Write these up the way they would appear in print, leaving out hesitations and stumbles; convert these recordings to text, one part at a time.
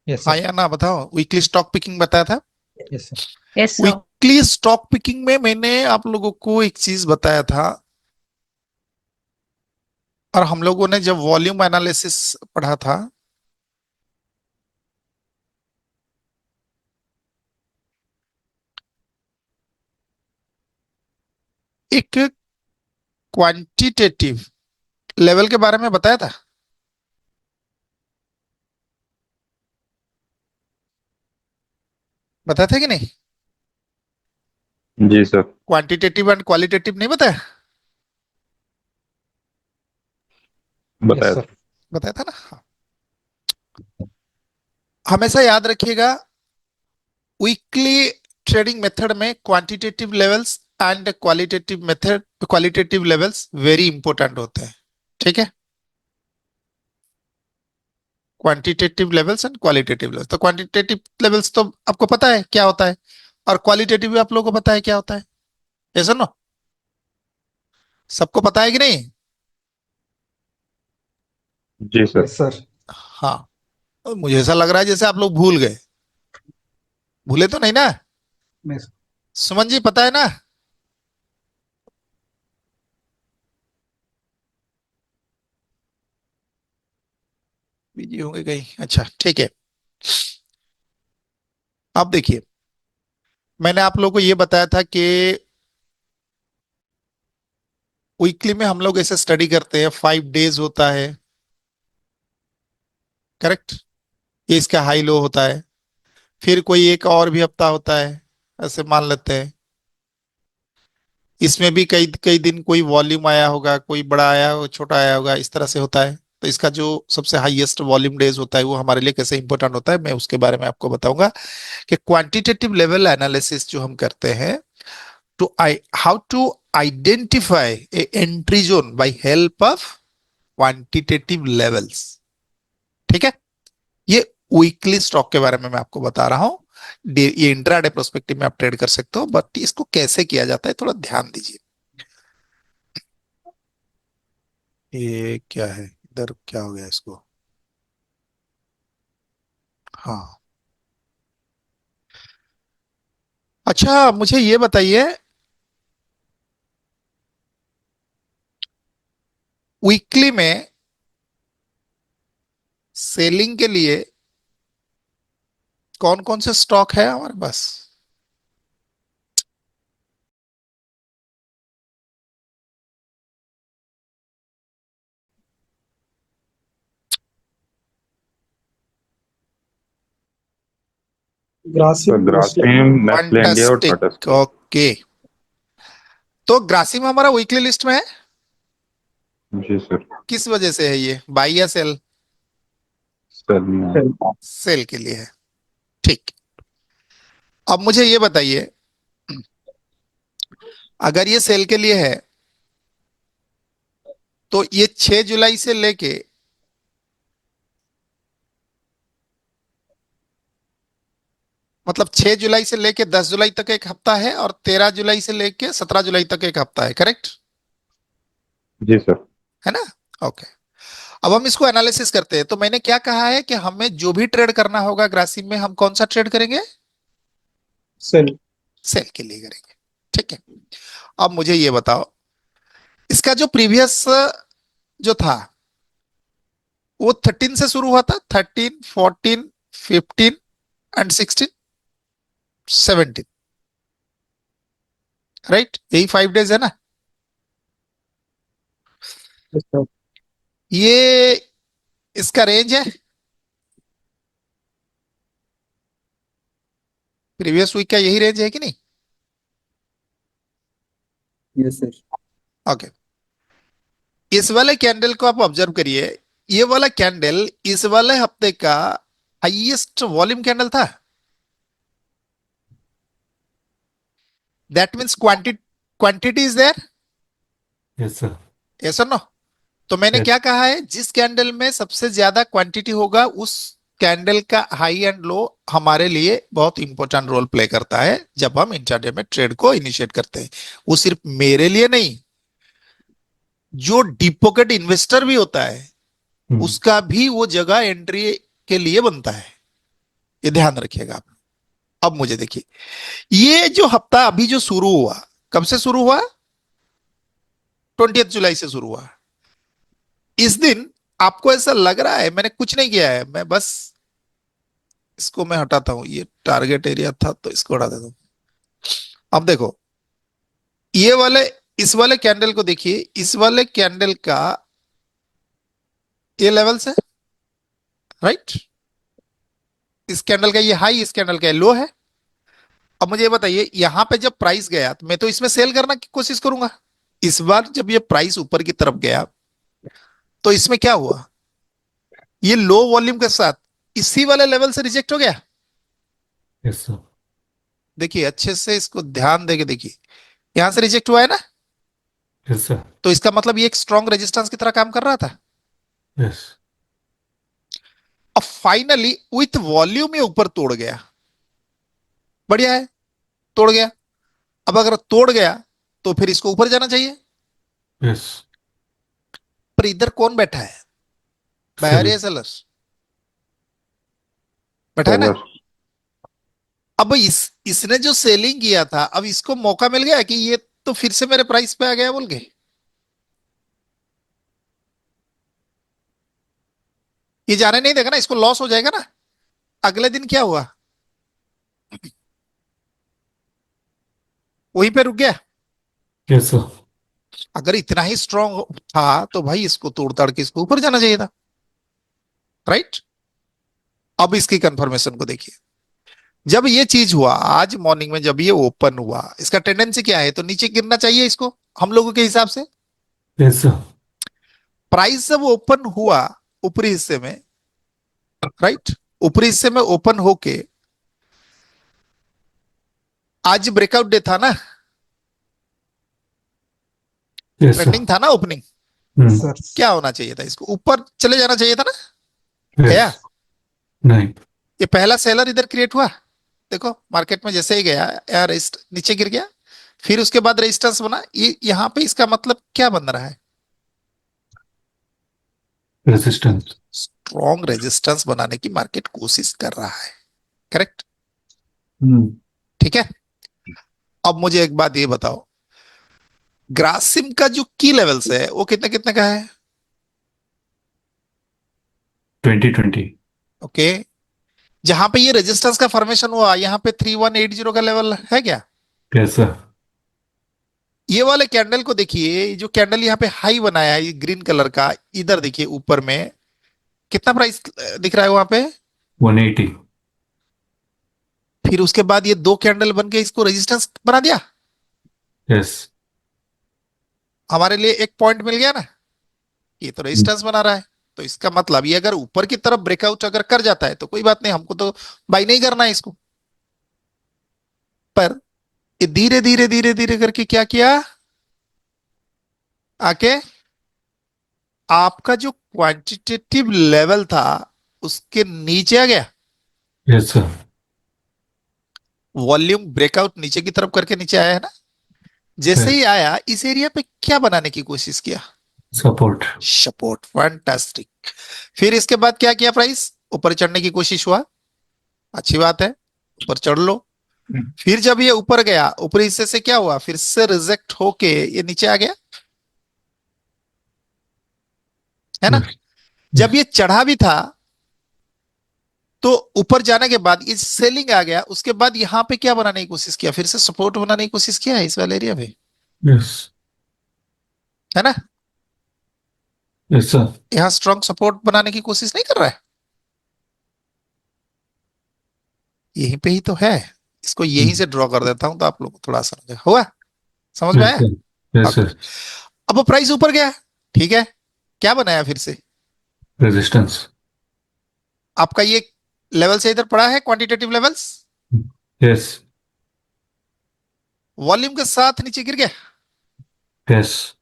Yes हाँ sir. या ना बताओ, वीकली स्टॉक पिकिंग बताया था। Yes sir. Yes sir. Weekly stock picking में मैंने आप लोगों को एक चीज बताया था, और हम लोगों ने जब वॉल्यूम एनालिसिस पढ़ा था, एक क्वांटिटेटिव लेवल के बारे में बताया था। बताया था कि नहीं? जी सर। क्वांटिटेटिव एंड क्वालिटेटिव नहीं बताया? यस बताया सर। था। बताया था ना, हाँ। हमेशा याद रखिएगा, वीकली ट्रेडिंग मेथड में quantitative levels and qualitative levels very important होते हैं। ठीक है, quantitative levels and qualitative levels. तो क्वांटिटेटिव लेवल्स तो आपको पता है क्या होता है, और क्वालिटेटिव भी आप लोगों को पता है क्या होता है, ऐसा ना? सबको पता है कि नहीं? जी सर। Yes sir. हाँ। मुझे ऐसा लग रहा है जैसे आप लोग भूल गए। भूले तो नहीं ना? नहीं सर। सुमन जी पता है ना? बिजी होंगे कहीं, अच्छा ठीक है। अब देखिए, मैंने आप लोगों को ये बताया था कि वीकली में हम लोग ऐसे स्टडी करते हैं, 5 डेज होता है, करेक्ट? ये इसका हाई लो होता है। फिर कोई एक और भी हफ्ता होता है, ऐसे मान लेते हैं। इसमें भी कई कई दिन कोई वॉल्यूम आया होगा, कोई बड़ा आया हो, छोटा आया होगा, इस तरह से होता है। तो इसका जो सबसे हाईएस्ट वॉल्यूम डेज होता है वो हमारे लिए कैसे इंपॉर्टेंट होता है, मैं उसके बारे में आपको बताऊंगा। कि क्वांटिटेटिव लेवल एनालिसिस जो हम करते हैं, to I how to identify a entry zone by help of quantitative levels. ठीक है, ये वीकली स्टॉक के बारे में मैं आपको बता रहा हूं। ये इंट्राडे प्रोस्पेक्टिव में आप ट्रेड कर सकते हो, बट इसको कैसे किया जाता है थोड़ा ध्यान दीजिए। ये क्या है इधर, क्या हो गया इसको? हाँ, अच्छा मुझे ये बताइए, वीकली में सेलिंग के लिए कौन कौन से स्टॉक है हमारे पास? Sir Grasim Nestle. Grasim, Nestle India और टाटा फंटास्टिक, स्टील। ओके। तो ग्रासिम हमारा वीकली लिस्ट में है। जी सर। किस वजह से है ये, बाई या सेल? सर सेल के लिए है, ठीक। अब मुझे ये बताइए, अगर ये सेल के लिए है, तो ये 6 जुलाई से लेके मतलब 6 जुलाई से लेके 10 जुलाई तक एक हफ्ता है, और 13 जुलाई से लेके 17 जुलाई तक एक हफ्ता है, करेक्ट? जी सर। है ना? ओके। अब हम इसको एनालिसिस करते हैं। तो मैंने क्या कहा है कि हमें जो भी ट्रेड करना होगा ग्रासिम में, हम कौन सा ट्रेड करेंगे? सेल। सेल के लिए करेंगे, ठीक है। अब मुझे ये बताओ, इसका जो प्रीवियस जो था वो 13 से शुरू हुआ था, 13, 14, 15 एंड 16, 17, राइट? यही 5 डेज है ना? Yes sir. ये इसका रेंज है, प्रीवियस वीक का यही रेंज है कि नहीं? Yes sir. ओके। इस वाले कैंडल को आप ऑब्जर्व करिए। ये वाला कैंडल इस वाले हफ्ते का हाईएस्ट वॉल्यूम कैंडल था। That means quantity is there, yes sir. Yes और नो? तो मैंने यस। क्या कहा है, जिस कैंडल में सबसे ज्यादा क्वांटिटी होगा उस कैंडल का हाई एंड लो हमारे लिए बहुत इंपॉर्टेंट रोल प्ले करता है जब हम इंट्राडे में ट्रेड को इनिशिएट करते हैं। वो सिर्फ मेरे लिए नहीं, जो डीप पॉकेट इन्वेस्टर भी होता है उसका भी वो जगह एंट्री के लिए बनता है। ये ध्यान रखिएगा आप। अब मुझे देखिए, ये जो हफ्ता अभी जो शुरू हुआ, कब से शुरू हुआ? 20 जुलाई से शुरू हुआ। इस दिन आपको ऐसा लग रहा है मैंने कुछ नहीं किया है, मैं बस इसको मैं हटाता हूं, ये टारगेट एरिया था तो इसको हटा देता हूं। अब देखो ये वाले, इस वाले कैंडल को देखिए, इस वाले कैंडल का ये लेवल से, राइट, इस कैंडल का ये हाई, इस कैंडल का ये लो है। अब मुझे ये बताइए, यहां पे जब प्राइस गया तो मैं तो इसमें सेल करना की कोशिश करूंगा। इस बार जब ये प्राइस ऊपर की तरफ गया तो इसमें क्या हुआ, ये लो वॉल्यूम के साथ इसी वाले लेवल से रिजेक्ट हो गया। Yes sir. देखिए अच्छे से इसको ध्यान देके देखिए, यहां से रिजेक्ट हुआ है ना, यस सर। तो इसका मतलब ये एक स्ट्रॉन्ग रेजिस्टेंस की तरह काम कर रहा था। यस। अब फाइनली विथ वॉल्यूम ये ऊपर तोड़ गया, बढ़िया है, तोड़ गया। अब अगर तोड़ गया तो फिर इसको ऊपर जाना चाहिए, यस। पर इधर कौन बैठा है, बायर या सेलर? बैठा है ना। सेलर। अब इसने जो सेलिंग किया था, अब इसको मौका मिल गया कि ये तो फिर से मेरे प्राइस पे आ गया बोल के, ये जाने नहीं देगा ना, इसको लॉस हो जाएगा ना। अगले दिन क्या हुआ, वहीं पे रुक गया। Yes sir. अगर इतना ही स्ट्रांग था तो भाई इसको तोड़ ताड़ के इसको ऊपर जाना चाहिए था, राइट। अब इसकी कंफर्मेशन को देखिए, जब ये चीज हुआ आज मॉर्निंग में, जब ये ओपन हुआ, इसका टेंडेंसी क्या है, तो नीचे गिरना चाहिए इसको हम लोगों के हिसाब से। Yes sir. प्राइस जब ओपन हुआ ऊपरी हिस्से में, राइट, ऊपरी हिस्से में ओपन होके, आज ब्रेकआउट डे था ना, यस सर। ट्रेंडिंग था ना ओपनिंग, सर। क्या होना चाहिए था, इसको ऊपर चले जाना चाहिए था ना। गया? यस। नहीं। ये पहला सेलर इधर क्रिएट हुआ, देखो मार्केट में जैसे ही गया यार नीचे गिर गया, फिर उसके बाद रेजिस्टेंस बना, ये यहां पे इसका मतलब क्या बन रहा है, रेजिस्टेंस। स्ट्रॉन्ग रेजिस्टेंस बनाने की मार्केट कोशिश कर रहा है, करेक्ट। ठीक है। अब मुझे एक बात ये बताओ, ग्रासिम का जो की लेवल्स है वो कितने कितने का है? 2020। ओके, जहां पे ये रेजिस्टेंस का फॉर्मेशन हुआ यहाँ पे 3180 का लेवल है क्या? Yes sir. ये वाले कैंडल को देखिए, जो कैंडल यहाँ पे हाई बनाया है, ये ग्रीन कलर का, इधर देखिए ऊपर में कितना प्राइस दिख रहा है वहां पे, 180। फिर उसके बाद ये दो कैंडल बन के इसको रेजिस्टेंस बना दिया। यस। हमारे लिए एक पॉइंट मिल गया ना, ये तो रेजिस्टेंस बना रहा है। तो इसका मतलब ये अगर ऊपर की तरफ ब्रेकआउट अगर कर जाता है तो कोई बात नहीं, हमको तो बाई नहीं करना है इसको। पर ये धीरे धीरे धीरे धीरे करके क्या किया, आके आपका जो क्वांटिटेटिव लेवल था उसके नीचे आ गया। Yes sir. वॉल्यूम ब्रेकआउट नीचे की तरफ करके नीचे आया है ना, जैसे ही आया इस एरिया पे क्या बनाने की कोशिश किया, सपोर्ट। Support, fantastic. फिर इसके बाद क्या किया, प्राइस ऊपर चढ़ने की कोशिश हुआ, अच्छी बात है, ऊपर चढ़ लो। फिर जब ये ऊपर गया ऊपरी हिस्से से क्या हुआ, फिर से रिजेक्ट होके ये नीचे आ गया, है ना। जब ये चढ़ा भी था तो ऊपर जाने के बाद ये सेलिंग आ गया, उसके बाद यहां पे क्या बनाने की कोशिश किया, फिर से सपोर्ट बनाने की कोशिश किया है इस वाले एरिया पे, यस। है ना। Yes sir. यहां स्ट्रॉन्ग सपोर्ट बनाने की कोशिश नहीं कर रहा है, यहीं पे ही तो है। इसको यहीं से ड्रॉ कर देता हूं तो आप लोग को थोड़ा सा हुआ, समझ में यस आया। सर। Yes okay, sir. अब वो प्राइस ऊपर गया, ठीक है, क्या बनाया फिर से, रेजिस्टेंस। आपका ये लेवल से इधर पड़ा है, क्वांटिटेटिव लेवल्स, यस। वॉल्यूम के साथ नीचे गिर गया। यस।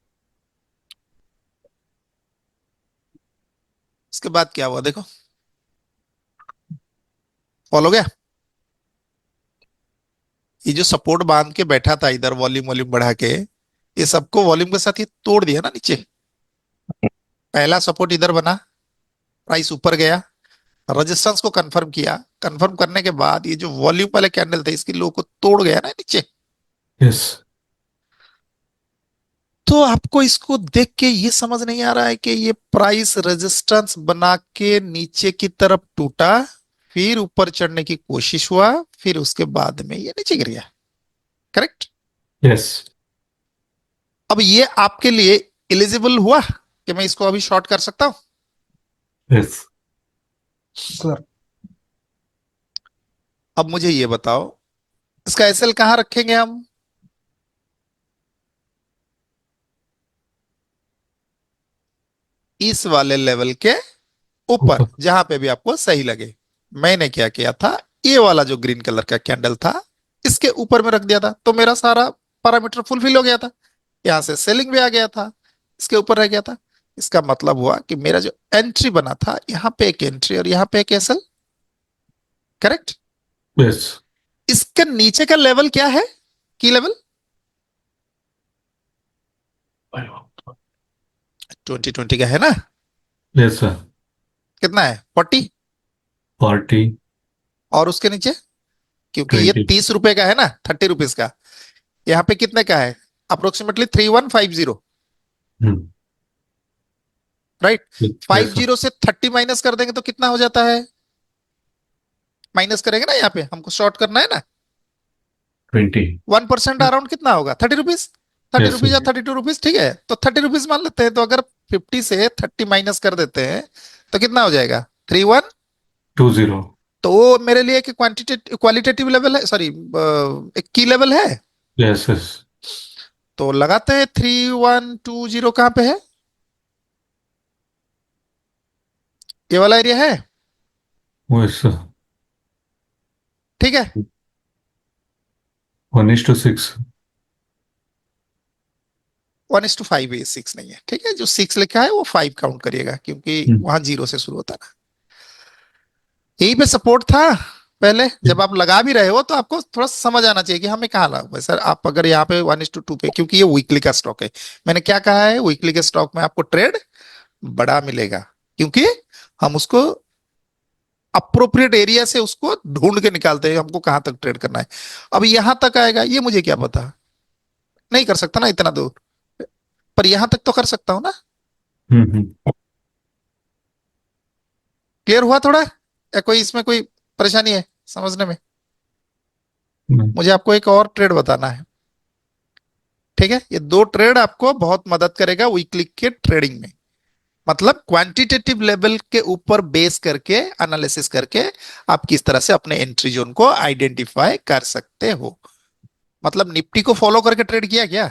इसके बाद क्या हुआ देखो, फॉलो गया, ये जो सपोर्ट बांध के बैठा था इधर वॉल्यूम वॉल्यूम बढ़ा के, ये सबको वॉल्यूम के साथ ये तोड़ दिया ना नीचे। पहला सपोर्ट इधर बना, प्राइस ऊपर गया, रेजिस्टेंस को कंफर्म किया, कंफर्म करने के बाद ये जो वॉल्यूम वाले कैंडल थे इसकी लो को तोड़ गया ना नीचे, यस, तो आपको इसको देख के ये समझ नहीं आ रहा है कि ये प्राइस रेजिस्टेंस बना के नीचे की तरफ टूटा, फिर ऊपर चढ़ने की कोशिश हुआ, फिर उसके बाद में ये नीचे गिर गया, करेक्ट? यस, अब ये आपके लिए एलिजिबल हुआ कि मैं इसको अभी शॉर्ट कर सकता हूं? Yes sir. अब मुझे ये बताओ इसका एसएल कहां रखेंगे हम? इस वाले लेवल के ऊपर, ऊपर। जहां पे भी आपको सही लगे। मैंने क्या किया था, ये वाला जो ग्रीन कलर का कैंडल था इसके ऊपर में रख दिया था, तो मेरा सारा पैरामीटर फुलफिल हो गया था, यहां से सेलिंग भी आ गया था, इसके ऊपर रह गया था। इसका मतलब हुआ कि मेरा जो एंट्री बना था, यहां पे एक एंट्री और यहां पे एक एसएल, करेक्ट? यस, इसके नीचे का लेवल क्या है, की लेवल? 2020 का है ना? यस सर, कितना है, 40? 40, और उसके नीचे, क्योंकि ये 20, 30 रुपए का है ना, 30 रुपीज का, यहाँ पे कितने का है, अप्रोक्सीमेटली 3150, हम्म, राइट? यस 50 से 30 माइनस कर देंगे तो कितना हो जाता है, माइनस करेंगे ना, यहाँ पे हमको शॉर्ट करना है ना, 20, 1% अराउंड कितना होगा, 30 रुपीज, 30 रुपीज या sir. 32 रुपीज, ठीक है? तो 30 रुपीज मान लेते हैं, तो अगर 50 से 30 माइनस कर देते हैं तो कितना हो जाएगा, 31। 20, तो वो मेरे लिए एक क्वांटिटेटिव क्वालिटेटिव लेवल है, सॉरी एक की लेवल है। यस यस, तो लगाते हैं 3120 कहां पे है, ये वाला एरिया है, यस सर, ठीक है? 1:6, 1:5 है, 6 नहीं है, ठीक है? जो 6 लिखा है वो 5 काउंट करिएगा, क्योंकि वहां 0 से शुरू होता है ना। यहीं पे सपोर्ट था पहले, जब आप लगा भी रहे हो तो आपको थोड़ा समझ आना चाहिए कि हमें कहाँ लगा है। सर आप अगर यहाँ पे 1:2 पे, क्योंकि ये वीकली का स्टॉक है, मैंने क्या कहा है, वीकली के स्टॉक में आपको ट्रेड बड़ा मिलेगा, क्योंकि हम उसको अप्रोप्रिएट एरिया से उसको ढूंढ के निकालते हैं हमको कहां तक ट्रेड करना है। अब यहां तक आएगा ये मुझे क्या पता, नहीं कर सकता ना इतना दूर, पर यहां तक तो कर सकता हूं ना। क्लियर हुआ थोड़ा, या कोई इसमें कोई परेशानी है समझने में? मुझे आपको एक और ट्रेड बताना है, ठीक है? ये 2 ट्रेड आपको बहुत मदद करेगा वीकली के ट्रेडिंग में, मतलब क्वांटिटेटिव लेवल के ऊपर बेस करके एनालिसिस करके आप किस तरह से अपने एंट्री जोन को आइडेंटिफाई कर सकते हो। मतलब निफ्टी को फॉलो करके ट्रेड किया क्या?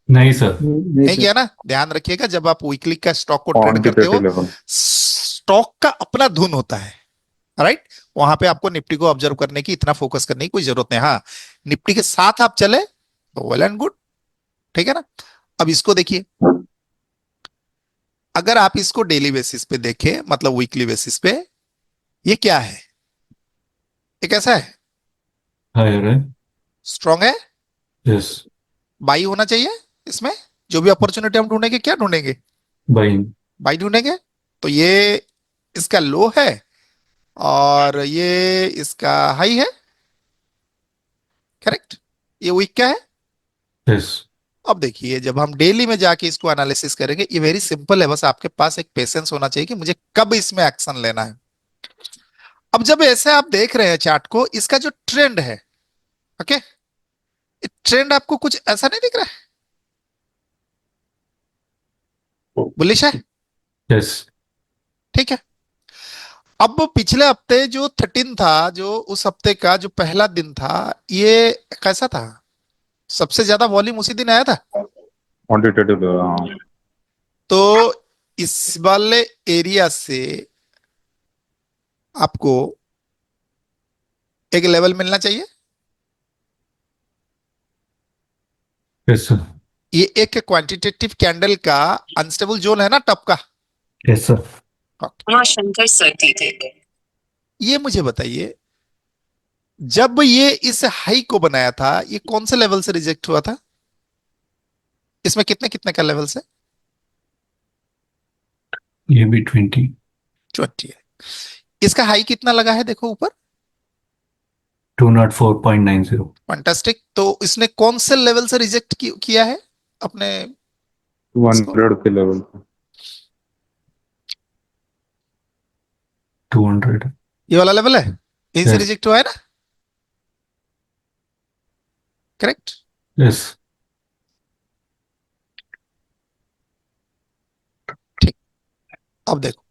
नहीं सर, नहीं किया ना? ध्यान रखिएगा, जब आप वीकली का स्टॉक को ट्रेड करते हो, क्वांटिटेटिव लेवल। स्टॉक का अपना धुन होता है, राइट? वहां पे आपको निफ्टी को ऑब्जर्व करने की, इतना फोकस करने की कोई जरूरत नहीं। हाँ, निफ्टी के साथ आप चले तो वेल एंड गुड, ठीक है ना? अब इसको देखिए, अगर आप इसको डेली बेसिस पे देखें, मतलब वीकली बेसिस पे, ये क्या है, ये कैसा है, हायर है, स्ट्रॉन्ग है, यस, बाई होना चाहिए इसमें। जो भी अपॉर्चुनिटी हम ढूंढेंगे, क्या ढूंढेंगे, बाइंग, बाई ढूंढेंगे। तो ये इसका लो है और ये इसका हाई है, करेक्ट? ये वीक क्या है? यस, अब देखिए, जब हम डेली में जाके इसको एनालिसिस करेंगे, ये वेरी सिंपल है, बस आपके पास एक पेशेंस होना चाहिए कि मुझे कब इसमें एक्शन लेना है। अब जब ऐसे आप देख रहे हैं चार्ट को, इसका जो ट्रेंड है, ओके, ट्रेंड आपको कुछ ऐसा नहीं दिख रहा है, बुलिश है, यस, ठीक है? अब पिछले हफ्ते जो 13 था, जो उस हफ्ते का जो पहला दिन था, ये कैसा था, सबसे ज्यादा वॉल्यूम उसी दिन आया था। क्वांटिटेटिव लेवल, हाँ। तो इस वाले एरिया से आपको एक लेवल मिलना चाहिए, यस सर, ये एक क्वांटिटेटिव कैंडल का अनस्टेबल जोन है ना, टॉप का। यस सर, हाँ शंकर सर थे। ये मुझे बताइए, जब ये इस हाई को बनाया था, ये कौन से लेवल से रिजेक्ट हुआ था, इसमें कितने कितने का लेवल से? ये भी 20, 20 है। इसका हाई कितना लगा है देखो ऊपर, 204.90. फैंटास्टिक। तो इसने कौन से लेवल से रिजेक्ट किया है अपने इसको? 200 के लेवल पे। 200. ये वाला लेवल है, यहीं से Yes. रिजेक्ट हुआ है ना, करेक्ट? Yes. ठीक, अब देखो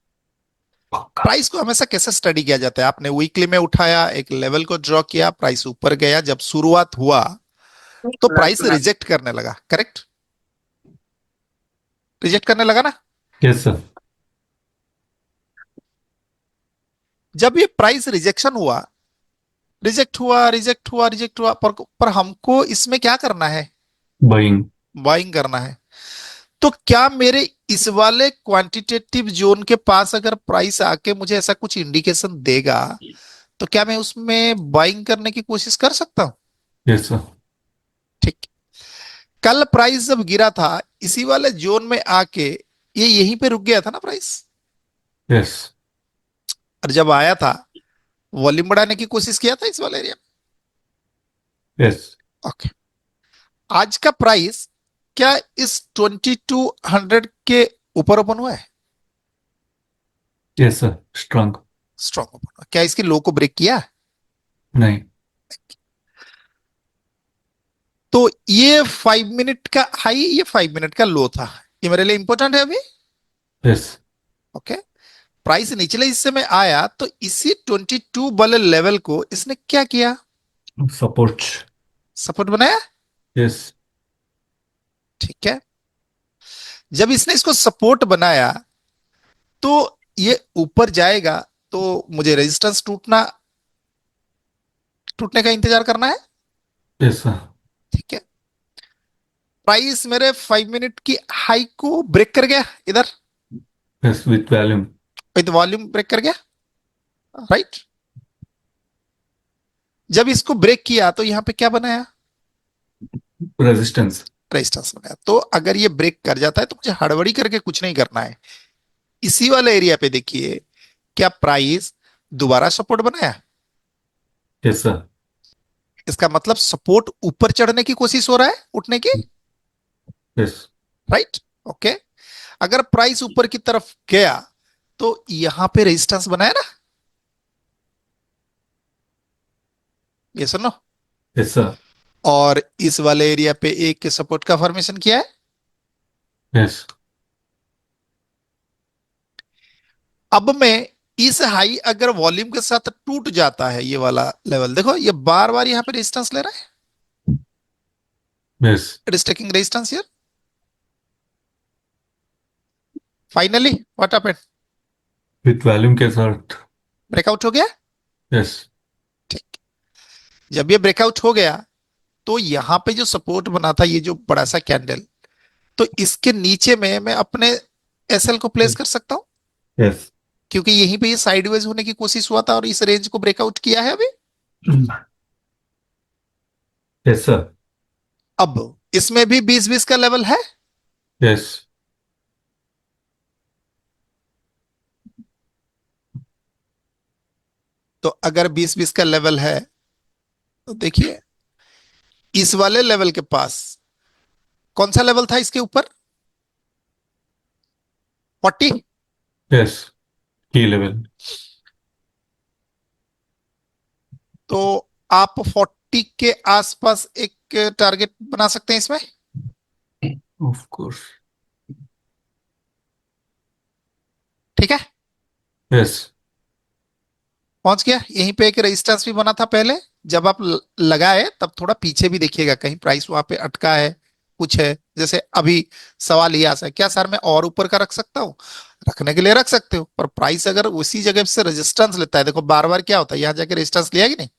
प्राइस को हमेशा कैसे स्टडी किया जाता है। आपने वीकली में उठाया, एक लेवल को ड्रॉ किया, प्राइस ऊपर गया, जब शुरुआत हुआ तो प्राइस रिजेक्ट करने लगा, करेक्ट? रिजेक्ट करने लगा ना। Yes, sir. जब ये प्राइस रिजेक्शन हुआ, रिजेक्ट हुआ, रिजेक्ट हुआ, रिजेक्ट हुआ, पर हमको इसमें क्या करना है? Buying. बाइंग करना है। तो क्या मेरे इस वाले क्वांटिटेटिव जोन के पास अगर प्राइस आके मुझे ऐसा कुछ इंडिकेशन देगा तो क्या मैं उसमें बाइंग करने की कोशिश कर सकता हूं? Yes, sir. ठीक। कल प्राइस जब गिरा था इसी वाले जोन में आके ये यहीं पे रुक गया था ना प्राइस, Yes. और जब आया था वॉल्यूम बढ़ाने की कोशिश किया था इस वाले एरिया में। Yes. ओके, आज का प्राइस क्या इस 2200 के ऊपर ओपन हुआ है? Yes, sir. Strong. Strong open हुआ। क्या इसकी लो को ब्रेक किया? नहीं. तो ये 5 मिनट का हाई, ये 5 मिनट का लो था, ये मेरे लिए इंपॉर्टेंट है अभी। Yes. ओके, प्राइस निचले हिस्से में आया तो इसी 22 वाले लेवल को इसने क्या किया? Support. सपोर्ट बनाया। Yes. ठीक है, जब इसने इसको सपोर्ट बनाया तो ये ऊपर जाएगा तो मुझे रेजिस्टेंस टूटने का इंतजार करना है। Yes, sir. ठीक है, प्राइस मेरे 5 मिनट की हाई को ब्रेक कर गया इधर, Yes, with volume. With volume break कर गया, राइट? जब इसको ब्रेक किया तो यहां पे क्या बनाया? Resistance. रेजिस्टेंस बनाया। तो अगर ये ब्रेक कर जाता है तो मुझे हड़बड़ी करके कुछ नहीं करना है, इसी वाले एरिया पे देखिए क्या प्राइस दोबारा सपोर्ट बनाया। Yes, sir. इसका मतलब सपोर्ट ऊपर चढ़ने की कोशिश हो रहा है, उठने की, Yes. राइट? ओके, अगर प्राइस ऊपर की तरफ गया तो यहां पे रेजिस्टेंस बनाया ना, ये सुनो, Yes, sir. और इस वाले एरिया पे एक सपोर्ट का फॉर्मेशन किया है। Yes. अब मैं इस हाई अगर वॉल्यूम के साथ टूट जाता है, ये वाला लेवल देखो, ये बार बार यहां पे रेजिस्टेंस ले रहा है, Yes. It is taking resistance here. Finally what happened? With volume के साथ. ब्रेकआउट हो गया। Yes. ठीक, जब ये ब्रेकआउट हो गया तो यहां पे जो सपोर्ट बना था, ये जो बड़ा सा कैंडल, तो इसके नीचे में मैं अपने एसएल को प्लेस कर सकता हूं, Yes. क्योंकि यहीं पे ये साइडवेज होने की कोशिश हुआ था और इस रेंज को ब्रेकआउट किया है अभी। Yes, sir. अब इसमें भी 20-20 का लेवल है। Yes. तो अगर 20-20 का लेवल है तो देखिए इस वाले लेवल के पास कौन सा लेवल था इसके ऊपर? 40। Yes. Key level. तो आप 40 के आसपास एक टारगेट बना सकते हैं इसमें। Of course. ठीक है, Yes. पहुंच गया। यहीं पे एक रेजिस्टेंस भी बना था पहले, जब आप लगाए तब थोड़ा पीछे भी देखिएगा, कहीं प्राइस वहां पे अटका है, कुछ है। जैसे अभी सवाल ये आ सकता है, क्या सर मैं और ऊपर का रख सकता हूँ? रखने के लिए रख सकते हो, पर प्राइस अगर उसी जगह से रेजिस्टेंस लेता है, देखो बार बार क्या होता है, यहाँ जाके रेजिस्टेंस लिया कि नहीं,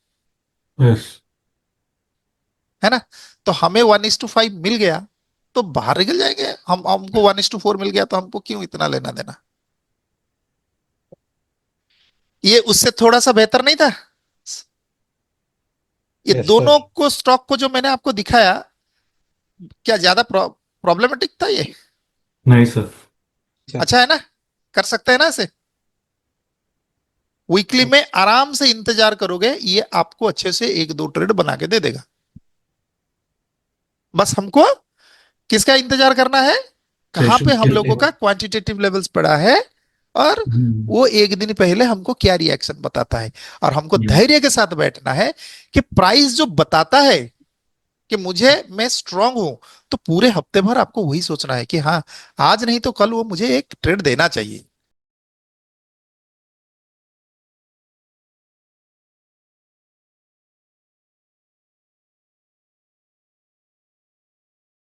Yes. है ना? तो हमें 1:5 मिल गया तो बाहर निकल जाएंगे हम, हमको 1:4 मिल गया तो हमको क्यों इतना लेना देना? ये उससे थोड़ा सा बेहतर नहीं था? ये Yes, दोनों sir. को स्टॉक को जो मैंने आपको दिखाया, क्या ज्यादा प्रॉब्लमेटिक था ये? नहीं सर. अच्छा है ना, कर सकते हैं ना इसे? वीकली में आराम से इंतजार करोगे, ये आपको अच्छे से 1-2 ट्रेड बना के दे देगा। बस हमको किसका इंतजार करना है, कहां पे हम लोगों का क्वांटिटेटिव लेवल्स पड़ा है, और वो एक दिन पहले हमको क्या रिएक्शन बताता है, और हमको धैर्य के साथ बैठना है कि प्राइस जो बताता है कि मैं स्ट्रांग हूं, तो पूरे हफ्ते भर आपको वही सोचना है कि हाँ, आज नहीं तो कल वो मुझे एक ट्रेड देना चाहिए।